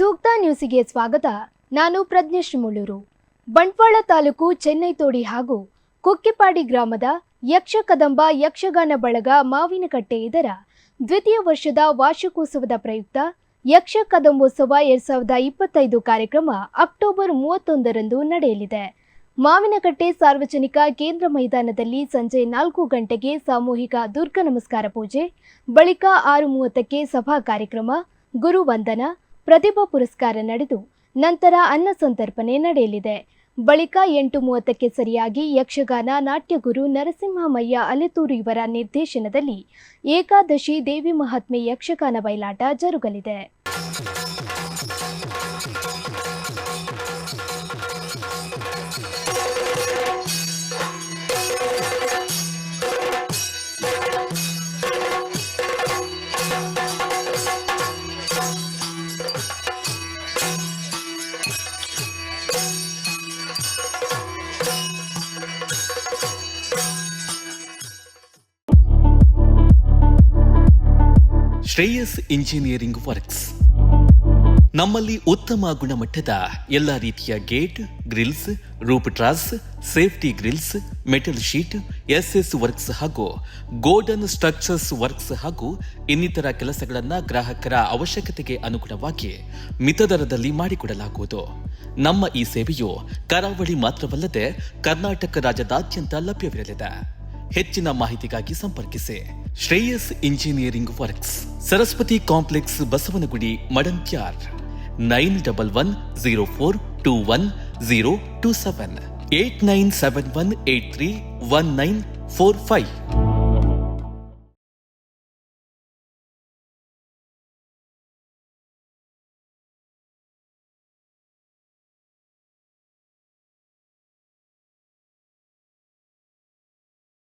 ಸೂಕ್ತ ನ್ಯೂಸಿಗೆ ಸ್ವಾಗತ. ನಾನು ಪ್ರಜ್ಞೇಶ್ ಮುಳ್ಳೂರು. ಬಂಟ್ವಾಳ ತಾಲೂಕು ಚೆನ್ನೈತೋಡಿ ಹಾಗೂ ಕುಕ್ಕಿಪಾಡಿ ಗ್ರಾಮದ ಯಕ್ಷಕದಂಬ ಯಕ್ಷಗಾನ ಬಳಗ ಮಾವಿನಕಟ್ಟೆ ಇದರ ದ್ವಿತೀಯ ವರ್ಷದ ವಾರ್ಷಿಕೋತ್ಸವದ ಪ್ರಯುಕ್ತ ಯಕ್ಷಕದಂಬೋತ್ಸವ 2025 ಕಾರ್ಯಕ್ರಮ ಅಕ್ಟೋಬರ್ 31ರಂದು ನಡೆಯಲಿದೆ. ಮಾವಿನಕಟ್ಟೆ ಸಾರ್ವಜನಿಕ ಕೇಂದ್ರ ಮೈದಾನದಲ್ಲಿ ಸಂಜೆ 4 ಗಂಟೆಗೆ ಸಾಮೂಹಿಕ ದುರ್ಗ ನಮಸ್ಕಾರ ಪೂಜೆ, ಬಳಿಕ 6:30ಕ್ಕೆ ಸಭಾ ಕಾರ್ಯಕ್ರಮ, ಗುರುವಂದನ, ಪ್ರತಿಭಾ ಪುರಸ್ಕಾರ ನಡೆದು ನಂತರ ಅನ್ನ ಸಂತರ್ಪಣೆ ನಡೆಯಲಿದೆ. ಬಳಿಕ 8:30ಕ್ಕೆ ಸರಿಯಾಗಿ ಯಕ್ಷಗಾನ ನಾಟ್ಯಗುರು ನರಸಿಂಹಮಯ್ಯ ಅಲೆತೂರು ಇವರ ನಿರ್ದೇಶನದಲ್ಲಿ ಏಕಾದಶಿ ದೇವಿ ಮಹಾತ್ಮೆ ಯಕ್ಷಗಾನ ಬಯಲಾಟ ಜರುಗಲಿದೆ. ಶ್ರೇಯಸ್ ಇಂಜಿನಿಯರಿಂಗ್ ವರ್ಕ್ಸ್ ನಮ್ಮಲ್ಲಿ ಉತ್ತಮ ಗುಣಮಟ್ಟದ ಎಲ್ಲ ರೀತಿಯ gate, grills, roof truss, safety grills, metal sheet, SS works ಹಾಗೂ ಗೋಲ್ಡನ್ ಸ್ಟ್ರಕ್ಚರ್ಸ್ ವರ್ಕ್ಸ್ ಹಾಗೂ ಇನ್ನಿತರ ಕೆಲಸಗಳನ್ನು ಗ್ರಾಹಕರ ಅವಶ್ಯಕತೆಗೆ ಅನುಗುಣವಾಗಿ ಮಿತದರದಲ್ಲಿ ಮಾಡಿಕೊಡಲಾಗುವುದು. ನಮ್ಮ ಈ ಸೇವೆಯು ಕರಾವಳಿ ಮಾತ್ರವಲ್ಲದೆ ಕರ್ನಾಟಕ ರಾಜ್ಯದಾದ್ಯಂತ ಲಭ್ಯವಿರಲಿದೆ. ಹೆಚ್ಚಿನ ಮಾಹಿತಿಗಾಗಿ ಸಂಪರ್ಕಿಸಿ Shreyas engineering works, Saraswati complex, Basavanagudi, Madantyar. 9110421027 8971831945.